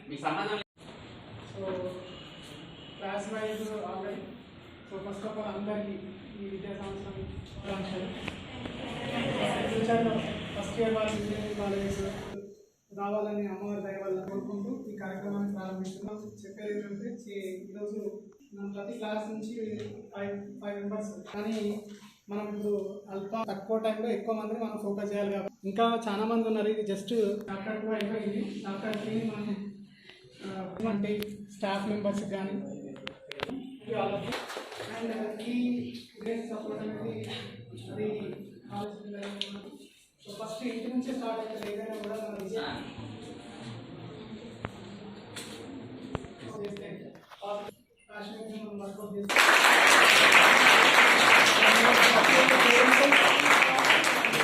మీ సంబంధం. So class wise already. So first of all అందరికీ ఈ విద్యా సంవత్సరం ఫ్యూచర్లో ఫస్ట్ ఇయర్ వాళ్ళు ఇంజనీరింగ్ కాలేజెస్ రావాలని అమ్మవారి దయ వల్ల కోరుకుంటూ ఈ కార్యక్రమాన్ని ప్రారంభిస్తున్నాం. చెప్పేది ఏంటంటే ఈరోజు మనం ప్రతి క్లాస్ నుంచి ఫైవ్ మెంబర్స్, కానీ మనం ఇప్పుడు తక్కువ టైంలో ఎక్కువ మందిని మనం ఫోకస్ చేయాలి కాబట్టి ఇంకా చాలా మంది ఉన్నారు. ఇది జస్ట్ చాప్టర్ 2 అయిపోయింది. చాప్టర్ 3 మనం అంటే స్టాఫ్ మెంబర్స్ కానీ అండ్ ఈ గ్రేస్ సపోర్ట్ అనేది అది సో ఫస్ట్ ఇంటి నుంచే స్టార్ట్ అవుతుంది. ఏదైనా కూడా మన విజయం చేస్తే మనం వర్కౌట్ చేస్తే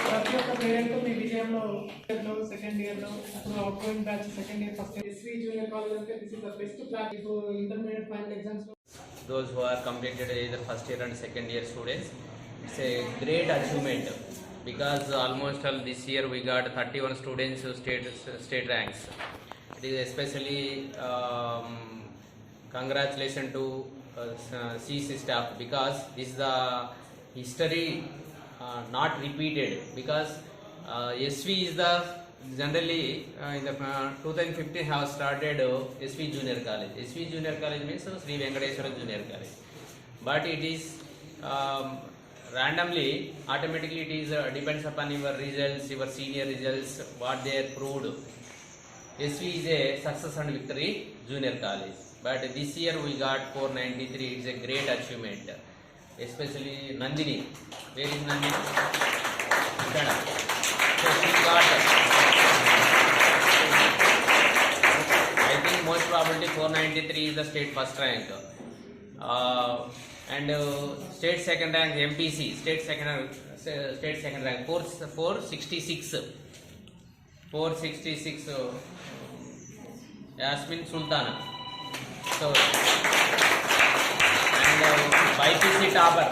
ప్రతి ఒక్క పేరెంట్ మీ విజయంలో సెకండ్ ఇయర్లో అప్పుడు outgoing batch second year first year SV junior college అంటే this is the best platform intermediate final exams. Those who are completed either first year and second year students, it's a great achievement because almost all this year we got 31 students state ranks. It is especially congratulations to CC staff because this is the history not repeated because SV is the generally in the 2015 have started SV Junior College. SV Junior College means Sri Venkateswara Junior College, but it is randomly, automatically it is depends upon your results, your senior results, what they are proved. SV is a success and victory junior college, but this year we got 493. It's a great achievement, especially Nandini. Where is Nandini? Ikkada. So she got, I think most probably 493 is the state first rank, and state second rank MPC, state second rank 466 Yasmin Sultana. So and BPC topper,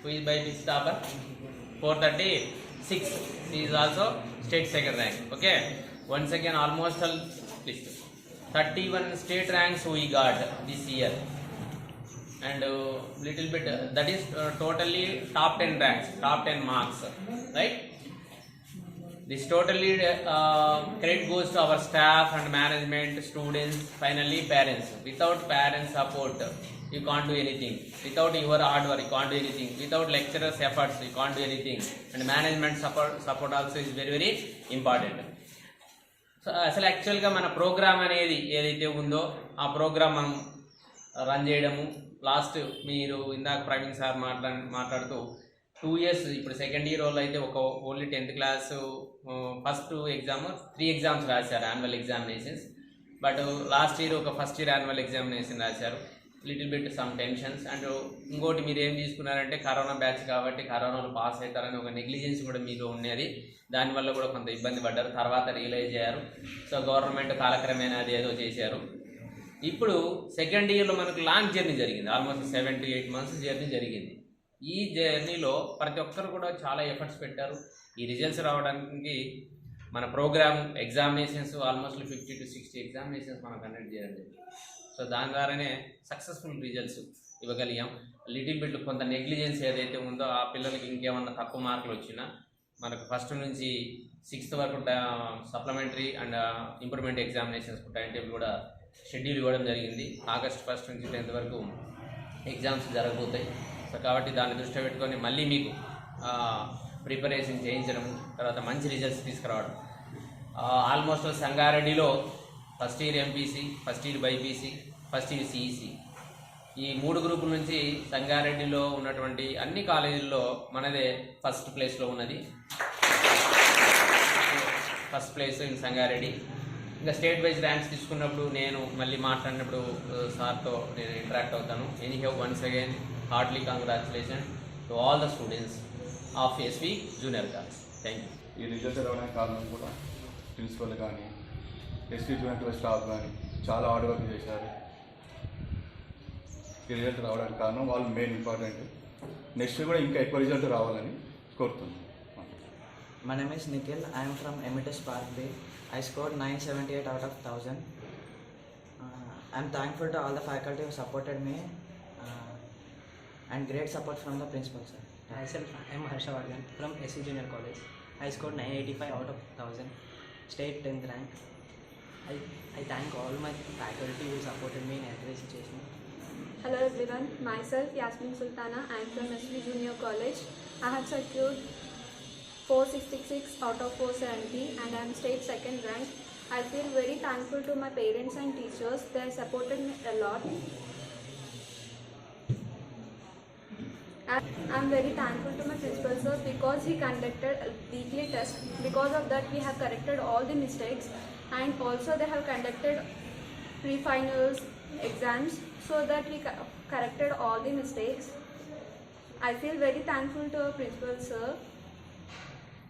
who is BPC topper? 436. He is also state second rank. Okay, once again almost all list 31 state ranks we got this year, and little bit that is totally top 10 ranks, top 10 marks, right? This totally credit goes to our staff and management, students, finally parents. Without parents support you can't do anything. Without your hard work you can't do anything. Without lecturers efforts you can't do anything. And management support also is very very important. So అసలు యాక్చువల్గా మన programme అనేది ఏదైతే ఉందో ఆ programme మనం run చేయడము, last మీరు ఇందాక ప్రవీణ్ సార్ మాట్లాడుతూ 2 years, ఇప్పుడు సెకండ్ ఇయర్ వాళ్ళు అయితే only 10th class first exam 3 exams రాశారు, annual examinations. But last year ఒక ఫస్ట్ ఇయర్ యాన్యువల్ ఎగ్జామినేషన్ రాశారు. Little bit some tensions. And ఇంకోటి మీరు ఏం తీసుకున్నారంటే కరోనా బ్యాచ్ కాబట్టి కరోనాలో పాస్ అవుతారని ఒక నెగ్లిజెన్స్ కూడా మీలో ఉన్నది. దానివల్ల కూడా కొంత ఇబ్బంది పడ్డారు, తర్వాత రియలైజ్ అయ్యారు. సో గవర్నమెంట్ కాలక్రమేణా అది ఏదో చేశారు. ఇప్పుడు సెకండ్ ఇయర్లో మనకు లాంగ్ జర్నీ జరిగింది, ఆల్మోస్ట్ 7 to 8 months జర్నీ జరిగింది. ఈ జర్నీలో ప్రతి ఒక్కరు కూడా చాలా ఎఫర్ట్స్ పెట్టారు. ఈ రిజల్ట్స్ రావడానికి మన program examinations almost 50 to 60 examinations మనం కండక్ట్ చేయడం జరిగింది. సో దాని ద్వారానే సక్సెస్ఫుల్ రిజల్ట్స్ ఇవ్వగలిగాం. లిటిల్ బిట్ కొంత నెగ్లిజెన్స్ ఏదైతే ఉందో ఆ పిల్లలకి ఇంకేమన్నా తక్కువ మార్కులు వచ్చినా మనకు ఫస్ట్ నుంచి 6th వరకు supplementary and improvement examinations time table కూడా షెడ్యూల్ ఇవ్వడం జరిగింది. August 1st నుంచి 10th వరకు ఎగ్జామ్స్ జరగబోతాయి. సో కాబట్టి దాన్ని దృష్టిలో పెట్టుకొని మళ్ళీ మీకు ప్రిపరేషన్ చేయించడం, తర్వాత మంచి రిజల్ట్స్ తీసుకురావడం. ఆల్మోస్ట్ సంగారెడ్డిలో first year M P C, first year BiPC, first year C E C, ఈ 3 గ్రూపుల నుంచి సంగారెడ్డిలో ఉన్నటువంటి అన్ని కాలేజీల్లో మనదే ఫస్ట్ ప్లేస్లో ఉన్నది. First place in Sangareddy. ఇంకా స్టేట్ వైజ్ ర్యాంక్స్ తీసుకున్నప్పుడు నేను మళ్ళీ మాట్లాడినప్పుడు సార్తో నేను ఇంటరాక్ట్ అవుతాను. Anyhow once again heartly congratulation to all the students of SV junior College. Thank you. ఈ రిజల్ట్ రావడానికి కారణం కూడా ప్రిన్సిపల్ కానీ ఎస్వి జూనియర్ కాలేజ్ స్టాఫ్ కానీ చాలా హార్డ్ వర్క్ చేశారు. ఈ రిజల్ట్ రావడానికి కారణం వాళ్ళు మెయిన్ ఇంపార్టెంట్. నెక్స్ట్ కూడా ఇంకా ఎక్కువ రిజల్ట్ రావాలని కోరుతున్నాను. My name is Nikhil. I am from Emitus Park Bay. I scored 978 out of 1000. I'm thankful to all the faculty who supported me and great support from the principal sir. Myself, I am Harshavardhan from SC Junior College. I scored 985 out of 1000, state 10th rank. I thank all my faculty who supported me in every situation. Hello everyone, myself Yasmin Sultana. I am from SV Junior College. I have secured 466 out of 470 and I am state second rank. I feel very thankful to my parents and teachers. They supported me a lot. I am very thankful to my principal sir because he conducted a weekly test. Because of that we have corrected all the mistakes, and also they have conducted pre-finals exams so that we corrected all the mistakes. I feel very thankful to our principal sir.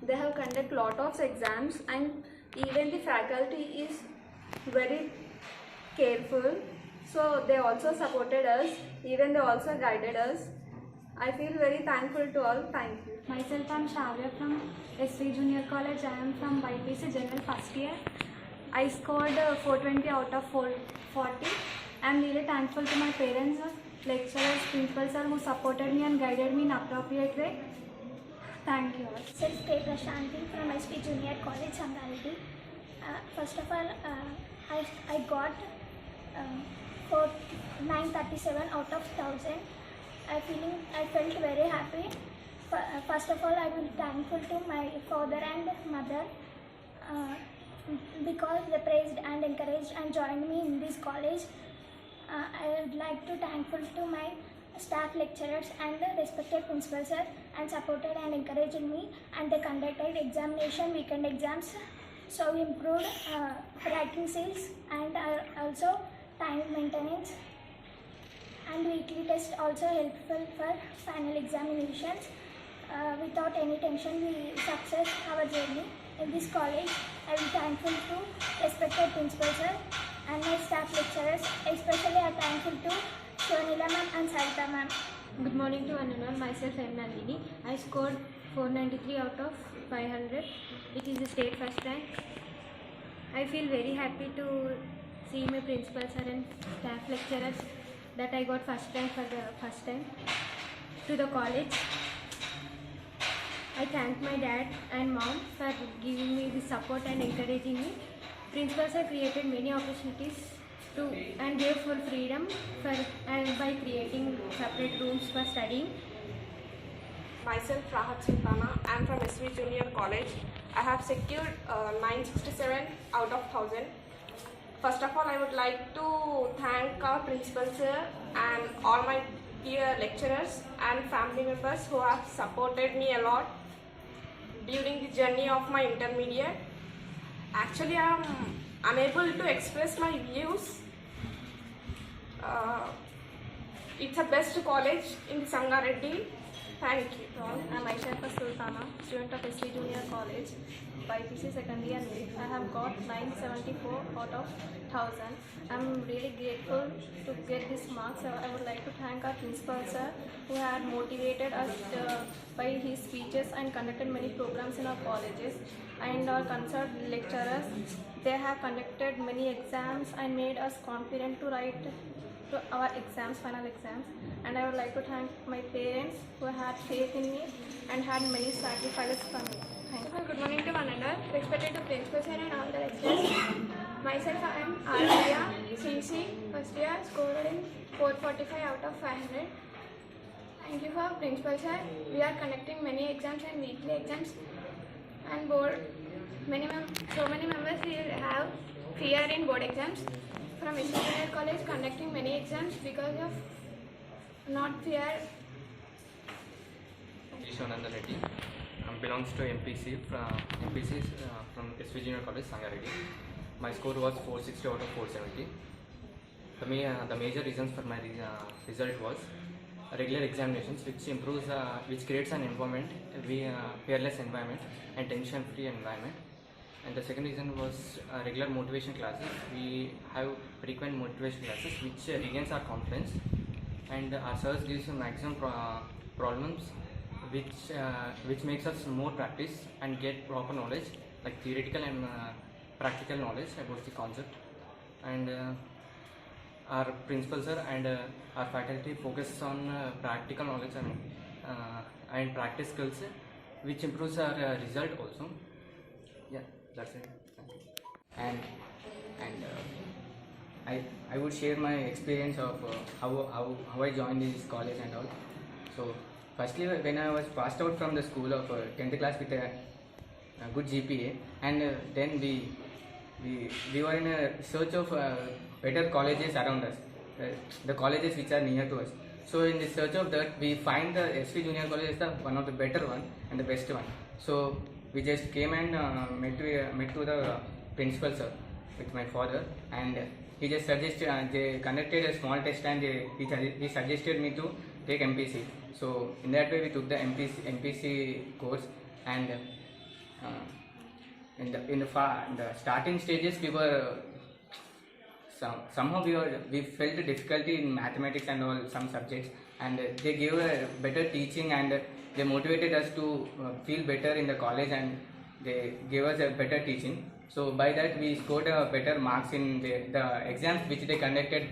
They have conducted lot of exams and even the faculty is very careful. So they also supported us, even they also guided us. I feel very thankful to all. Thank you. Myself, I am Shavya from SV Junior College. I am from BPC General first year. I scored 420 out of 440. I am really thankful to my parents, lecturers, principals who supported me and guided me in appropriate way. Thank you all. Myself, K. Prashanti from SP Junior College, Sangareddy. First of all, I got 937 out of 1000. I felt very happy. First of all, I will thankful to my father and mother because they praised and encouraged and joined me in this college. I would like to thankful to my staff, lecturers and the respected principal sir, and supported and encouraged me, and they conducted examination, weekend exams, so we improved writing skills and also time maintenance, and weekly test also helpful for final examinations. Without any tension we success our journey in this college. I am thankful to respected principal sir and my staff lecturers, especially I am thankful to Shonila ma'am and Sarita ma'am. Good morning to everyone. Myself, I am Nandini. I scored 493 out of 500. It is a state first rank. I feel very happy to see my principal sir and staff lecturers that I got first rank for the first time to the college. I thank my dad and mom for giving me the support and encouraging me. Principals have created many opportunities and gave full freedom by creating separate rooms for studying. Myself, Rahat Sultana. I am from SV Junior College. I have secured 967 out of 1000. First of all, I would like to thank our principal sir and all my dear lecturers and family members who have supported me a lot during the journey of my intermediate. Actually, I am unable to express my views. It's a best college in Sangareddy. Thank you. I am Aisha Sultana, student of SV Junior College, BPC second year. I have got 974 out of 1000. I am really grateful to get this marks. I would like to thank our principal sir who had motivated us by his speeches and conducted many programs in our colleges, and our concerned lecturers. They have conducted many exams and made us confident to write to our exams, final exams. And I would like to thank my parents who had faith in me and had many sacrifices for me. Thank you. Good morning to one another, respected to principal sir and all the lecturers. Myself, I am Arya CC, first year, scored in 445 out of 500. Thank you for principal sir. We are conducting many exams and weekly exams and board. So many members will have fear in board exams. From SV Junior College, conducting many exams because of not fear. Ishananda Reddy belongs to MPC from SV Junior College, Sangareddy. My score was 460 out of 470. The major reasons for my result was regular examinations, which creates an environment, fearless environment and tension-free environment. And the second reason was regular motivation classes. We have frequent motivation classes which regains our confidence, and our sirs gives maximum problems which makes us more practice and get proper knowledge, like theoretical and practical knowledge about the concept, and our principal sir and our faculty focus on practical knowledge and practice skills, which improves our result also. Yeah, that's it. Thank you. And I would share my experience of how I joined this college and all. So firstly, when I was passed out from the school of 10th class with a good GPA, and then we were in a search of better colleges around us, the colleges which are near to us. So in the search of that, we find the SV Junior College is the one of the better one and the best one. So we just came and met to the principal sir with my father, and he just suggested, they conducted a small test, and he suggested me to take MPC. So in that way we took the MPC course, and in the starting stages we were somehow we felt a difficulty in mathematics and all some subjects, and they gave a better teaching, and they motivated us to feel better in the college, and they gave us a better teaching. So by that we scored better marks in the exams which they conducted,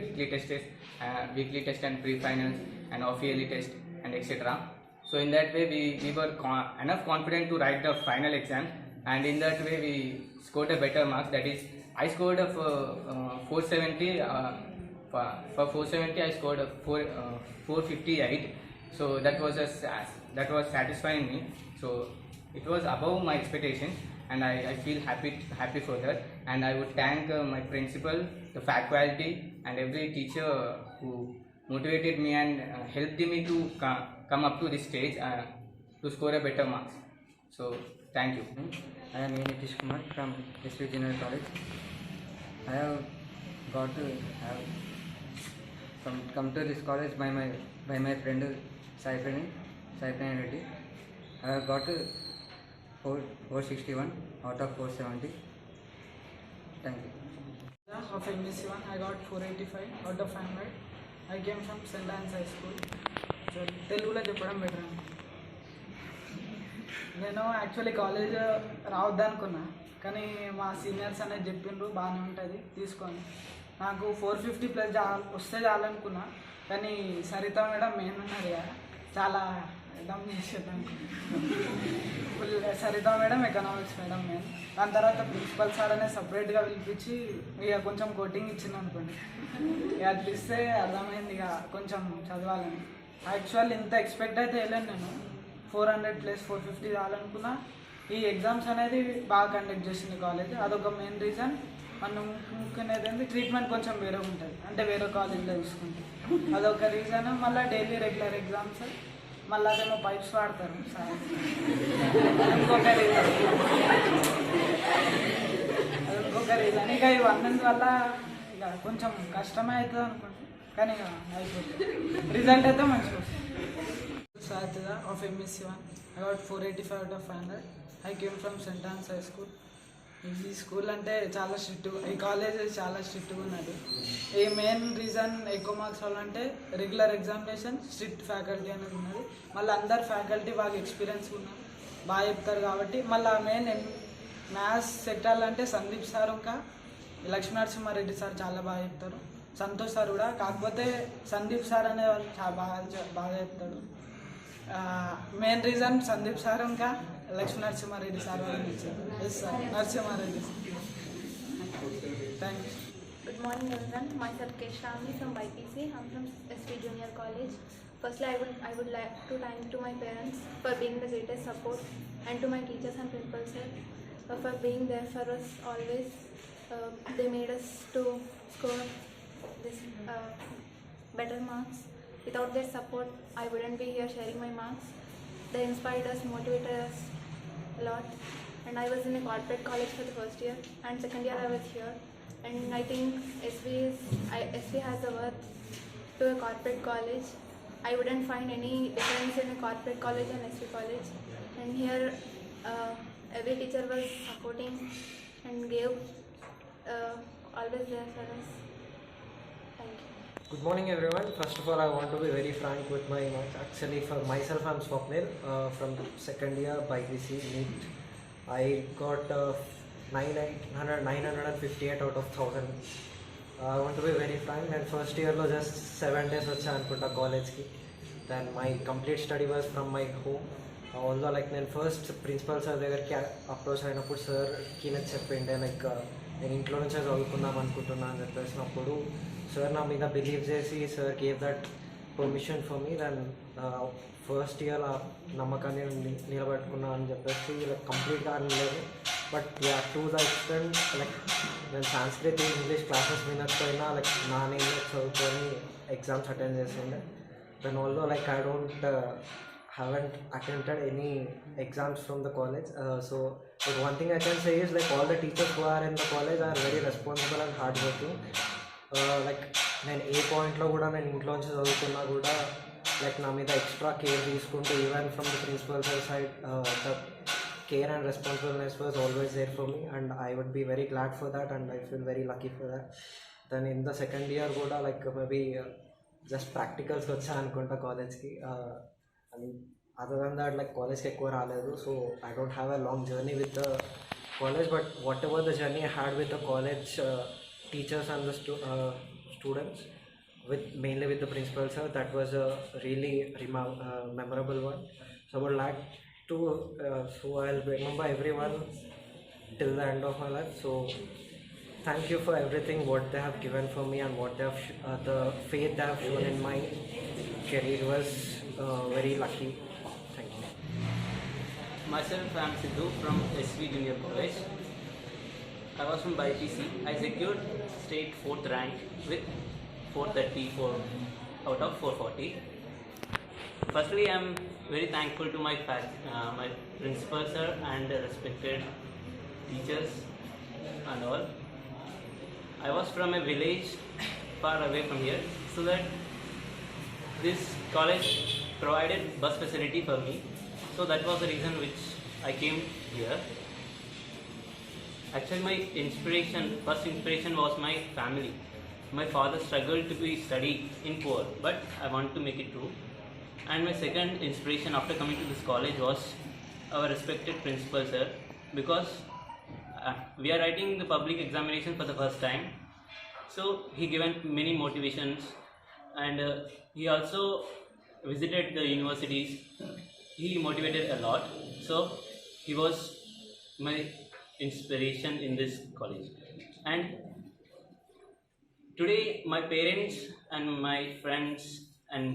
weekly test and pre-finals and off-yearly test and etc. So in that way we were enough confident to write the final exam, and in that way we scored a better marks. That is, I scored a 470. For 470 I scored a 458. So that was satisfying me. So it was above my expectations, and I feel happy for that. And I would thank my principal, the faculty, and every teacher who motivated me and helped me to come up to this stage to score a better marks. So thank you. I am Nitish Kumar from SV Junior College. I have come to this college by my friend Sai Pranay Reddy. I have got 461 out of 470. Thank you. Of MSc1, I got 485 out of 100. I came from St. Anne's High School. So తెలుగులో చెప్పడం better అండి. నేను actually college రావద్దు అనుకున్నా, కానీ మా seniors అనేది చెప్పిండ్రు బాగానే ఉంటుంది తీసుకొని. నాకు 450+ వస్తే చాలనుకున్నా, కానీ సరిత మేడం మెయిన్ ఉన్నారు కదా, చాలా దమ్ చేసేద్దాం. Saritha madam, economics madam main. దాని తర్వాత ప్రిన్సిపల్ సార్ అనేది సపరేట్గా పిలిపించి ఇక కొంచెం కోటింగ్ ఇచ్చింది అనుకోండి. ఇక అది ఇస్తే అర్థమైంది ఇక కొంచెం చదవాలని. యాక్చువల్ ఇంత ఎక్స్పెక్ట్ అయితే వెళ్ళాను నేను, 400+ 450 చాలనుకున్నా. ఈ ఎగ్జామ్స్ అనేది బాగా కండక్ట్ చేసింది కాలేజ్, అదొక మెయిన్ రీజన్. మనం అనుకునేది ఏంటి, ట్రీట్మెంట్ కొంచెం వేరే ఉంటుంది, అంటే వేరే కాలేజ్లో చూసుకుంటే అదొక రీజన్. మళ్ళీ డైలీ రెగ్యులర్ ఎగ్జామ్స్, మళ్ళీ అదేమో పైప్స్ వాడతారు సార్, ఇంకొక రీజన్. ఇంకొక రీజన్ ఇక ఇవన్నీ వల్ల ఇక కొంచెం కష్టమే అవుతుంది అనుకోండి, కానీ ఇక అయిపోతుంది. రిజల్ట్ అయితే మంచిగా వస్తుంది. Satya of MSc1, I got 485 out of 100. I came from St. Anne's High School. ఈ స్కూల్ అంటే చాలా స్ట్రిక్ట్, ఈ కాలేజ్ చాలా స్ట్రిక్ట్గా ఉన్నది. ఈ మెయిన్ రీజన్ ఎక్కువ మార్క్స్ వాళ్ళంటే రెగ్యులర్ ఎగ్జామినేషన్, స్ట్రిక్ట్ ఫ్యాకల్టీ అనేది ఉన్నది. మళ్ళీ అందరు ఫ్యాకల్టీ బాగా ఎక్స్పీరియన్స్ ఉన్నారు, బాగా చెప్తారు కాబట్టి. మళ్ళీ మెయిన్ మ్యాథ్స్ సెక్టార్లు సందీప్ సార్, ఇంకా లక్ష్మీ నరసింహారెడ్డి సార్ చాలా బాగా చెప్తారు, సంతోష్ సార్ కూడా. కాకపోతే సందీప్ సార్ అనే వాళ్ళు చాలా బాగా చెప్తాడు. మెయిన్ రీజన్ సందీప్ సార్, ఇంకా లక్ష్మీ నరసింహారెడ్డి సార్ వాళ్ళని ఇచ్చారు. Yes sir, Narasimha Reddy sir. Thank you. Good morning everyone. Myself Keshavani from YPC. I'm from SV Junior College. Firstly, I would like to thank to my parents for being the greatest support, and to my teachers and principals for being there for us always. They made us to score this better marks. Without their support, I wouldn't be here sharing my marks. They inspired us, motivated us a lot. And I was in a corporate college for the first year, and second year I was here. And I think SV has the worth to a corporate college. I wouldn't find any difference in a corporate college and SV college. And here, every teacher was supporting and gave always there for us. Thank you. Good morning everyone. First of all, I want to be very frank with my marks. Actually, for myself, I'm Swapnil from second year by BC NEET. I got 958 out of 1000. I want to be very frank, and first year lo just 7 days వచ్చా అనుకుంటా కాలేజ్కి. Then my complete study was from my home. Although like నేను first principle sir దగ్గరికి approach అయినప్పుడు సార్కి నేను చెప్పిండే like నేను ఇంట్లో నుంచే చదువుకుందాం అనుకుంటున్నా అని చెప్పేసినప్పుడు సార్ నా మీద బిలీవ్ చేసి sir gave that permission for me. Then first year ఆ నమ్మకాన్ని నిలబెట్టుకున్నా అని చెప్పేసి లైక్ కంప్లీట్గా అనలేదు. But to the extent like నేను సాంస్క్రిట్ ఇంగ్లీష్ క్లాసెస్ వినకపోయినా లైక్ నా నేను చదువుకొని ఎగ్జామ్స్ అటెండ్ చేసిండే. Then although like I haven't attended any exams from the college, but one thing I can say is like all the teachers who are in the college are very responsible and hardworking. Like నేను ఏ పాయింట్లో కూడా నేను ఇంట్లో నుంచి చదువుకున్నా కూడా like నా మీద ఎక్స్ట్రా కేర్ తీసుకుంటూ even from the principal side the care and responsibleness was always there for me, and I would be very glad for that and I feel very lucky for that. Then in the second year కూడా like maybe just ప్రాక్టికల్స్కి వచ్చా అనుకుంటా కాలేజ్కి. And other than that like కాలేజ్కి ఎక్కువ రాలేదు. So I don't have a long journey with the college, but what ever the journey I had with the college teachers and the students, mainly with the principal sir, that was a really memorable one. So I would like to so I'll remember everyone till the end of my life. So thank you for everything what they have given for me and what they have the faith they have shown in my career was very lucky. Thank you. Myself, I am Sidhu from SV Junior College. I was from BIPC. I secured state 4th rank with 434 out of 440. Firstly, I am very thankful to my principal sir and respected teachers and all. I was from a village far away from here, so that this college provided bus facility for me. So that was the reason which I came here. Actually, my first inspiration was my family. My father struggled to be study in poor, but I want to make it true. And my second inspiration after coming to this college was our respected principal sir, because we are writing the public examination for the first time. So he given many motivations, and he also visited the universities. He motivated a lot. So he was my inspiration in this college. And today my parents and my friends and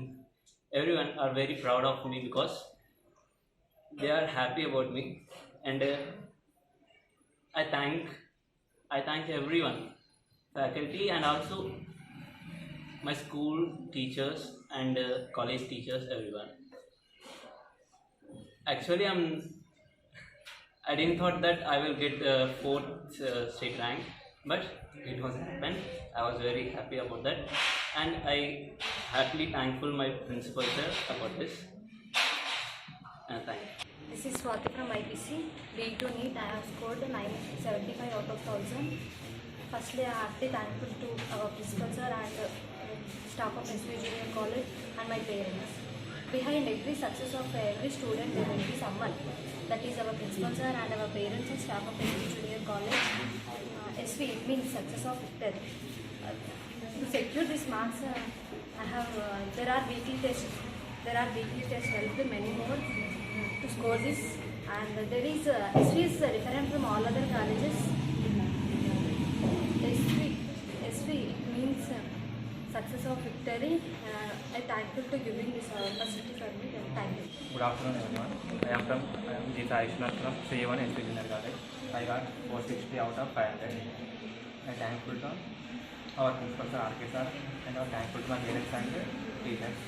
everyone are very proud of me because they are happy about me. And I thank everyone, faculty and also my school teachers and college teachers, everyone. Actually, I didn't thought that I will get 4th state rank, but it was happened. I was very happy about that, and I happily thankful my principal sir about this. Thank you. This is Swati from IPC. B2 NEET. I have scored 975 out of 1000. Firstly, I have to thankful to our principal sir and staff of SV Junior College and my parents. Behind every success of every student, there will be someone. That is our principal sir and our parents and staff of SV Junior College. SV, it means success of Victor. To secure these marks, there are weekly tests. Help many more to score this. And there is SV is different from all other colleges. SV it means success of victory. I thankful to giving this opportunity for me. Thank you. Good afternoon, everyone. I am Geeta Aishnath from C1 SV Junior College. I got 460 out of 500. I am thankful to our principal sir RK sir, and I am thankful to my parents and teachers.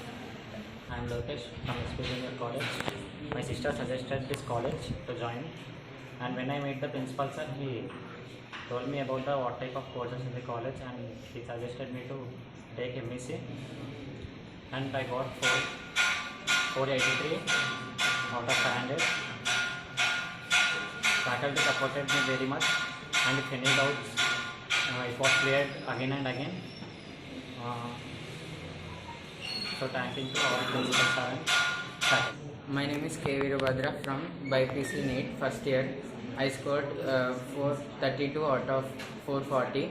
I am Lokesh from SV Junior College. My sister suggested this college to join, and when I met the principal sir, he told me about what type of courses in the college, and he suggested me to take MSc, and I got 483 out of 500. Faculty supported me very much, and if any doubts, it was cleared again and again. So thank you to our principal sir and faculty. My name is K. Virabhadra from BIPC NEET first year. I scored 432 out of 440.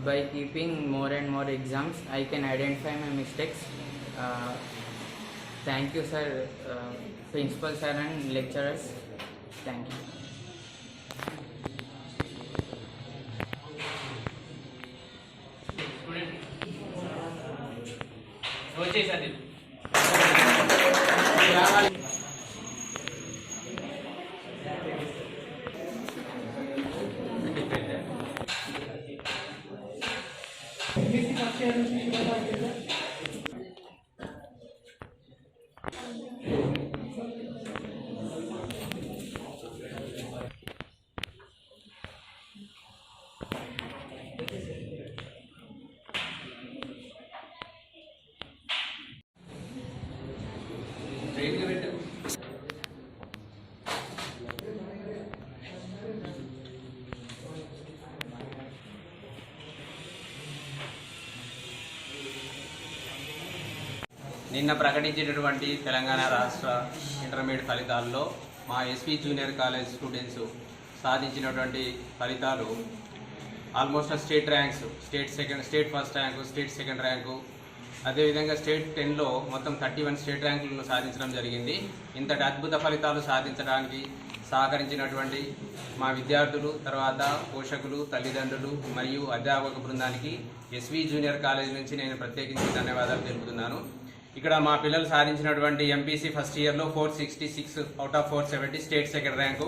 By keeping more and more exams, I can identify my mistakes. Thank you, sir, principal sir and lecturers. Thank you. MPC first year నుంచి శుభాకాంక్షలు. నిన్న ప్రకటించినటువంటి తెలంగాణ రాష్ట్ర intermediate ఫలితాల్లో మా SV junior college students సాధించినటువంటి ఫలితాలు almost state ranks, state first rank, state second rank, అదేవిధంగా స్టేట్ 10లో మొత్తం 31 స్టేట్ ర్యాంకులను సాధించడం జరిగింది. ఇంతటి అద్భుత ఫలితాలు సాధించడానికి సహకరించినటువంటి మా విద్యార్థులు, తర్వాత పోషకులు, తల్లిదండ్రులు మరియు అధ్యాపక బృందానికి ఎస్వి జూనియర్ కాలేజ్ నుంచి నేను ప్రత్యేకించి ధన్యవాదాలు తెలుపుతున్నాను. ఇక్కడ మా పిల్లలు సాధించినటువంటి ఎంపీసీ ఫస్ట్ ఇయర్లో 466 out of 470 state second rank,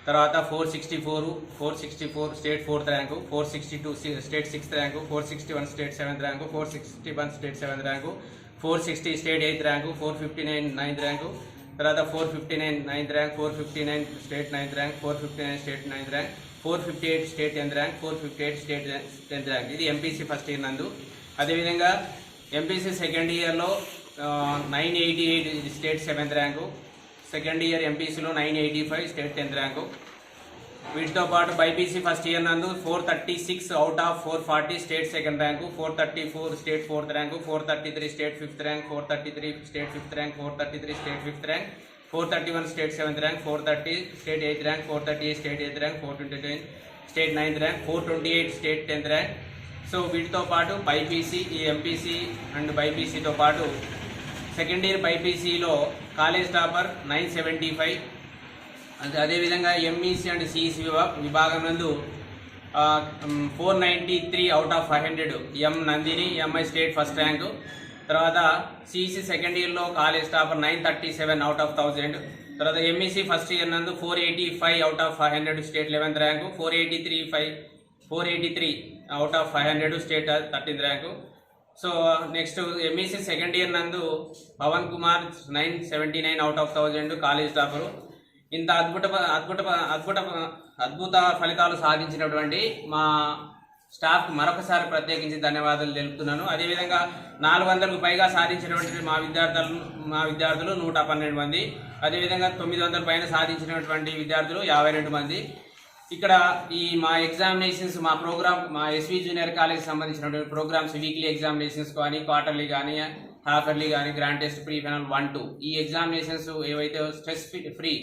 తర్వాత 464 state 4th rank, 462 state 6th rank, 461 state 7th rank, 461 state 7th rank, 460 state 8th rank, 459 9th rank, తర్వాత 459 9th rank, 459 state 9th rank, 459 state 9th rank, 458 state 10th rank, 458 state 10th rank. ఇది M P C first year నందు. అదేవిధంగా M P C second ఇయర్లో 988 state 7th rank, second year ఎంపీసీలో 985 state 10th rank. వీటితో పాటు BiPC first year నందు 436 out of 440 state second rank, 434 state 4th rank, 433 state 5th rank, 433 state 5th rank, 433 state 5th rank, 431 state 7th rank, 430 state 8th rank, 438 state 8th rank, 429 state 9th rank, 428 state 10th rank. So వీటితో పాటు BiPC, ఈ MPC and బైపీసీతో పాటు second year బైపీసీలో college topper 975, అదేవిధంగా MEC and C E C విభాగం నందు 493 out of 500 M Nandini ఎంఐ state first rank. తర్వాత C E C second ఇయర్లో కాలేజ్ టాపర్ 937 అవుట్ ఆఫ్ 1000. తర్వాత ఎంఈసీ ఫస్ట్ ఇయర్ నందు 485 out of 500 state 11th rank, 483 out of 500 state 13th rank. So next M E C second year నందు Pavan Kumar 979 out of 1000 college topper. ఇంత అద్భుత ఫలితాలు సాధించినటువంటి మా స్టాఫ్కి మరొకసారి ప్రత్యేకించి ధన్యవాదాలు తెలుపుతున్నాను. అదేవిధంగా 400కు పైగా సాధించినటువంటి మా విద్యార్థులు 112 మంది, అదేవిధంగా 900 పైన సాధించినటువంటి విద్యార్థులు 52 మంది. ఇక్కడ ఈ మా ఎగ్జామినేషన్స్, మా ఎస్వి జూనియర్ కాలేజ్ సంబంధించినటువంటి ప్రోగ్రామ్స్, వీక్లీ ఎగ్జామినేషన్స్ కానీ, క్వార్టర్లీ కానీ, హాఫ్ ఇయర్లీ కానీ, గ్రాండ్ టెస్ట్, ప్రీ ఫైనల్ 1, 2 ఈ ఎగ్జామినేషన్స్ ఏవైతే స్ట్రెస్ ఫ్రీ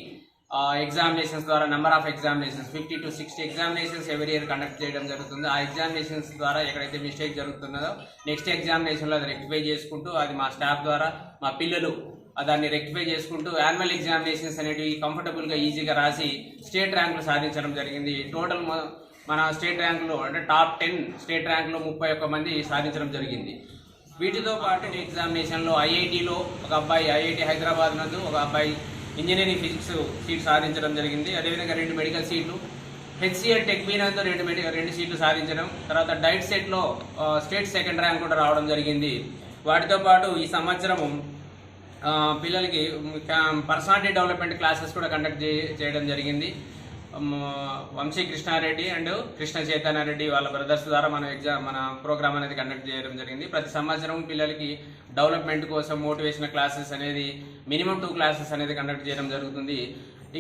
ఎగ్జామినేషన్స్ ద్వారా number of examinations 50 to 60 examinations every year conduct చేయడం జరుగుతుంది. ఆ ఎగ్జామినేషన్స్ ద్వారా ఎక్కడైతే మిస్టేక్ జరుగుతున్నదో నెక్స్ట్ ఎగ్జామినేషన్లో అది రెక్టిఫై చేసుకుంటూ, అది మా స్టాఫ్ ద్వారా మా పిల్లలు దాన్ని రెక్టిఫై చేసుకుంటూ యాన్యువల్ ఎగ్జామినేషన్స్ అనేటివి కంఫర్టబుల్గా ఈజీగా రాసి స్టేట్ ర్యాంకులు సాధించడం జరిగింది. టోటల్ మన స్టేట్ ర్యాంకులో అంటే టాప్ 10 స్టేట్ ర్యాంకులో 31 మంది సాధించడం జరిగింది. వీటితో పాటు ఎగ్జామినేషన్లో ఐఐటీలో ఒక అబ్బాయి, ఐఐటి హైదరాబాద్ నందు ఒక అబ్బాయి ఇంజనీరింగ్ ఫిజిక్స్ సీట్ సాధించడం జరిగింది. అదేవిధంగా 2 మెడికల్ సీట్లు, హెచ్సిఎల్ టెక్బీ నందు 2 సీట్లు సాధించడం, తర్వాత డైట్ సెట్లో స్టేట్ సెకండ్ ర్యాంక్ కూడా రావడం జరిగింది. వాటితో పాటు ఈ సంవత్సరం పిల్లలకి పర్సనాలిటీ డెవలప్మెంట్ క్లాసెస్ కూడా కండక్ట్ చేయడం జరిగింది. వంశీ కృష్ణారెడ్డి అండ్ కృష్ణ చైతన్యారెడ్డి వాళ్ళ బ్రదర్స్ ద్వారా మన ప్రోగ్రామ్ అనేది కండక్ట్ చేయడం జరిగింది. ప్రతి సంవత్సరం పిల్లలకి డెవలప్మెంట్ కోసం మోటివేషనల్ క్లాసెస్ అనేది మినిమం 2 క్లాసెస్ అనేది కండక్ట్ చేయడం జరుగుతుంది.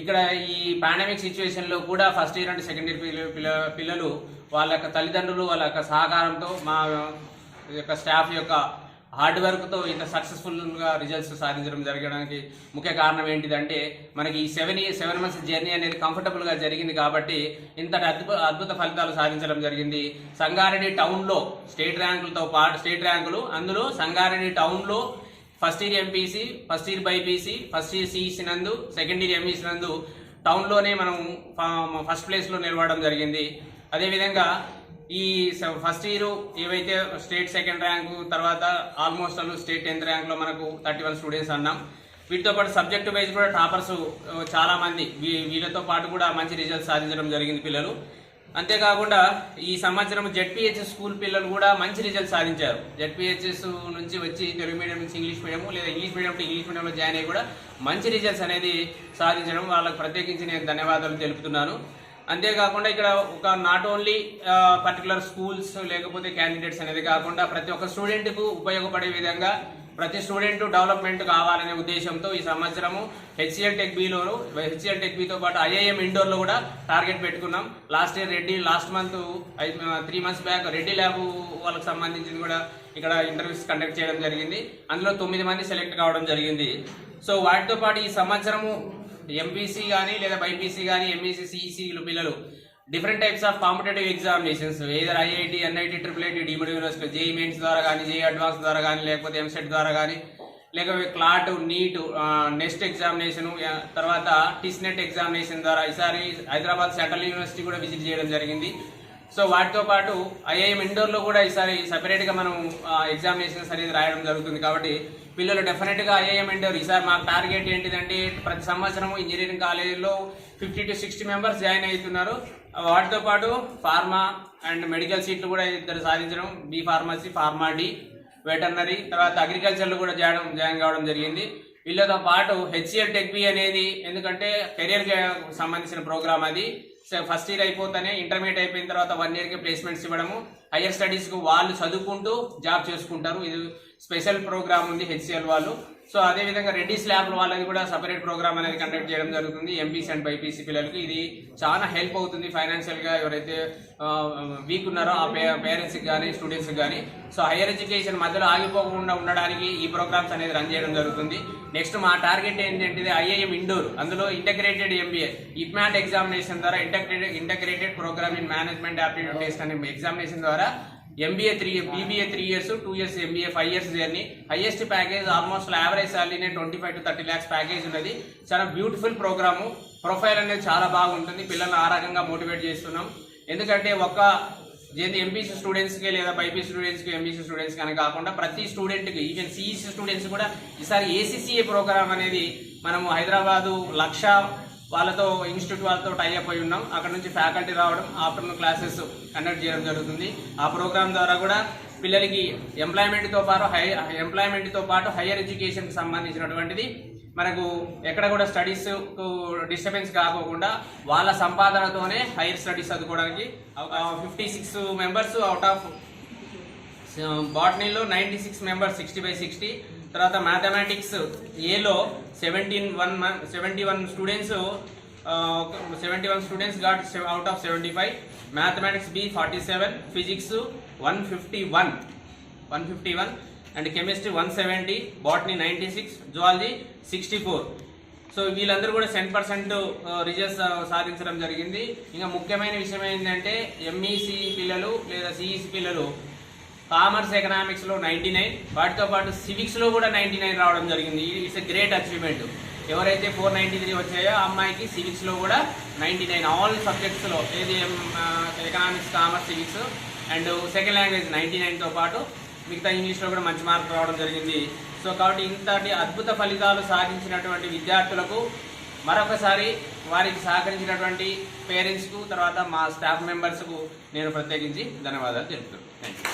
ఇక్కడ ఈ పాండమిక్ సిచ్యువేషన్లో కూడా first year and second year పిల్లలు వాళ్ళ యొక్క తల్లిదండ్రులు వాళ్ళ యొక్క సహకారంతో మా యొక్క స్టాఫ్ యొక్క హార్డ్ వర్క్తో ఇంత సక్సెస్ఫుల్గా రిజల్ట్స్ సాధించడం జరగడానికి ముఖ్య కారణం ఏంటిదంటే మనకి ఈ 7 మంత్స్ జర్నీ అనేది కంఫర్టబుల్గా జరిగింది కాబట్టి ఇంతటి అద్భుత ఫలితాలు సాధించడం జరిగింది. సంగారెడ్డి టౌన్లో స్టేట్ ర్యాంకులు, అందులో సంగారెడ్డి టౌన్లో first year M P C, first year BiPC, first year CEC నందు, సెకండ్ ఇయర్ ఎంఈసీ నందు టౌన్లోనే మనం ఫస్ట్ ప్లేస్లో నిలవడం జరిగింది. అదేవిధంగా ఈ ఫస్ట్ ఇయర్ ఏవైతే స్టేట్ సెకండ్ ర్యాంకు, తర్వాత ఆల్మోస్ట్ స్టేట్ 10th ర్యాంక్లో మనకు 31 స్టూడెంట్స్ అన్నాం. వీటితో పాటు సబ్జెక్టు వైజ్ కూడా టాపర్స్ చాలామంది, వీళ్ళతో పాటు కూడా మంచి రిజల్ట్స్ సాధించడం జరిగింది పిల్లలు. అంతేకాకుండా ఈ సంవత్సరం జెడ్పీహెచ్ఎస్ స్కూల్ పిల్లలు కూడా మంచి రిజల్ట్స్ సాధించారు. జెడ్పీహెచ్ఎస్ నుంచి వచ్చి తెలుగు మీడియం నుంచి ఇంగ్లీష్ మీడియం, లేదా ఇంగ్లీష్ మీడియం టు ఇంగ్లీష్ మీడియంలో జాయిన్ అయ్యి కూడా మంచి రిజల్ట్స్ అనేది సాధించడం, వాళ్ళకి ప్రత్యేకించి నేను ధన్యవాదాలు తెలుపుతున్నాను. అంతేకాకుండా ఇక్కడ ఒక నాట్ ఓన్లీ పర్టికులర్ స్కూల్స్ లేకపోతే క్యాండిడేట్స్ అనేది కాకుండా ప్రతి ఒక్క స్టూడెంట్కు ఉపయోగపడే విధంగా ప్రతి స్టూడెంట్ డెవలప్మెంట్ కావాలనే ఉద్దేశంతో ఈ సంవత్సరము హెచ్సిఎల్ టెక్ బితో పాటు ఐఐఎం ఇండోర్లో కూడా టార్గెట్ పెట్టుకున్నాం. Last month 3 months back Reddy lab వాళ్ళకి సంబంధించింది కూడా ఇక్కడ ఇంటర్వ్యూస్ కండక్ట్ చేయడం జరిగింది. అందులో 9 మంది సెలెక్ట్ కావడం జరిగింది. సో వాటితో పాటు ఈ సంవత్సరము ఎంపీసీ కానీ లేదా బైపీసీ కానీ ఎంఈసీ సిఈసీలు పిల్లలు different types of competitive examinations either IIT, NIT, triple deemed university, JEE mains ద్వారా కానీ, జేఈ అడ్వాన్స్ ద్వారా కానీ, లేకపోతే ఎంసెట్ ద్వారా కానీ, లేకపోతే క్లాట్, నీట్, నెక్స్ట్ ఎగ్జామినేషన్, తర్వాత టిస్నెట్ ఎగ్జామినేషన్ ద్వారా ఈసారి హైదరాబాద్ సెంట్రల్ యూనివర్సిటీ కూడా విజిట్ చేయడం జరిగింది. సో వాటితో పాటు ఐఐఎం ఇండోర్లో కూడా ఈసారి సపరేట్గా మనం ఎగ్జామినేషన్స్ అనేది రాయడం జరుగుతుంది. కాబట్టి పిల్లలు డెఫినెట్గా ఐఐఎం ఇండోర్ ఈసారి మాకు టార్గెట్ ఏంటిదంటే ప్రతి సంవత్సరం ఇంజనీరింగ్ కాలేజీలో 50 to 60 మెంబర్స్ జాయిన్ అవుతున్నారు. వాటితో పాటు ఫార్మా అండ్ మెడికల్ సీట్లు కూడా ఇద్దరు సాధించడం, B pharmacy, pharma D, veterinary, తర్వాత అగ్రికల్చర్లో కూడా జాయిన్ కావడం జరిగింది. వీళ్ళతో పాటు హెచ్సిఎల్ టెక్ బి అనేది ఎందుకంటే కెరియర్కి సంబంధించిన ప్రోగ్రామ్ అది. ఫస్ట్ ఇయర్ అయిపోతానే ఇంటర్మీడియట్ అయిపోయిన తర్వాత 1 yearకి ప్లేస్మెంట్స్ ఇవ్వడము, హయ్యర్ స్టడీస్కు వాళ్ళు చదువుకుంటూ జాబ్ చేసుకుంటారు. ఇది స్పెషల్ ప్రోగ్రామ్ ఉంది హెచ్సిఎల్ వాళ్ళు. సో అదేవిధంగా రెడ్డిస్ ల్యాబ్ వాళ్ళది కూడా సపరేట్ ప్రోగ్రామ్ అనేది కండక్ట్ చేయడం జరుగుతుంది ఎంపీసీ అండ్ బైపీసీ పిల్లలకి. ఇది చాలా హెల్ప్ అవుతుంది ఫైనాన్షియల్గా ఎవరైతే వీక్ ఉన్నారో ఆ పేరెంట్స్కి కానీ స్టూడెంట్స్కి కానీ. సో హైయర్ ఎడ్యుకేషన్ మధ్యలో ఆగిపోకుండా ఉండడానికి ఈ ప్రోగ్రామ్స్ అనేది రన్ చేయడం జరుగుతుంది. నెక్స్ట్ మా టార్గెట్ ఏంటంటే ఐఐఎం ఇండోర్, అందులో ఇంటగ్రేటెడ్ ఎంబీఏ ఇప్మాట్ ఎగ్జామినేషన్ ద్వారా integrated programme in management aptitude test అనే ఎగ్జామినేషన్ ద్వారా BBA 3 years, 2 years MBA 5 years జర్నీ. హైయెస్ట్ ప్యాకేజ్ ఆల్మోస్ట్ యావరేజ్ సాలరీనే 25 to 30 lakhs ప్యాకేజ్ ఉన్నది. చాలా బ్యూటిఫుల్ ప్రోగ్రాము. ప్రొఫైల్ అనేది చాలా బాగుంటుంది. పిల్లల్ని ఆ రకంగా మోటివేట్ చేస్తున్నాం. ఎందుకంటే ఎంపీసీ స్టూడెంట్స్కి లేదా బైపీసీ స్టూడెంట్స్కి, ఎంబీసీ స్టూడెంట్స్కి అని కాకుండా ప్రతి స్టూడెంట్కి, ఈవెన్ సిఈసీ స్టూడెంట్స్ కూడా ఈసారి ఏసీసీఏ ప్రోగ్రామ్ అనేది మనము హైదరాబాదు లక్ష వాళ్ళతో ఇన్స్టిట్యూట్ వాళ్ళతో టైఅప్ అయి ఉన్నాం. అక్కడ నుంచి ఫ్యాకల్టీ రావడం, ఆఫ్టర్నూన్ క్లాసెస్ కండక్ట్ చేయడం జరుగుతుంది. ఆ ప్రోగ్రామ్ ద్వారా కూడా పిల్లలకి ఎంప్లాయ్మెంట్తో పాటు హైయర్ ఎడ్యుకేషన్కి సంబంధించినటువంటిది మనకు ఎక్కడ కూడా స్టడీస్ డిస్టర్బెన్స్ కాకోకుండా వాళ్ళ సంపాదనతోనే హైయర్ స్టడీస్ చదువుకోవడానికి 56 members అవుట్ ఆఫ్ బాటనీలో 96 members 60/60. తర్వాత మ్యాథమెటిక్స్ ఏలో 71 students got out of 75, mathematics B 47, physics 151 and chemistry 170, botany 96, zoology 64. So వీళ్ళందరూ కూడా 10% రిజల్ట్స్ సాధించడం జరిగింది. ఇంకా ముఖ్యమైన విషయం ఏంటంటే ఎంఈసీ పిల్లలు లేదా సిఈసీ పిల్లలు కామర్స్ ఎకనామిక్స్లో 99, వాటితో పాటు సివిక్స్లో కూడా 99 రావడం జరిగింది. It's a great achievement. ఎవరైతే 493 వచ్చాయో ఆ అమ్మాయికి సివిక్స్లో కూడా 99 ఆల్ సబ్జెక్ట్స్లో, ఏది economics, commerce, civics and second language 99తో పాటు మిగతా ఇంగ్లీష్లో కూడా మంచి మార్కులు రావడం జరిగింది. సో కాబట్టి ఇంతటి అద్భుత ఫలితాలు సాధించినటువంటి విద్యార్థులకు మరొకసారి వారికి సహకరించినటువంటి పేరెంట్స్కు, తర్వాత మా స్టాఫ్ మెంబర్స్కు నేను ప్రత్యేకించి ధన్యవాదాలు తెలుపుతున్నాను. Thank you.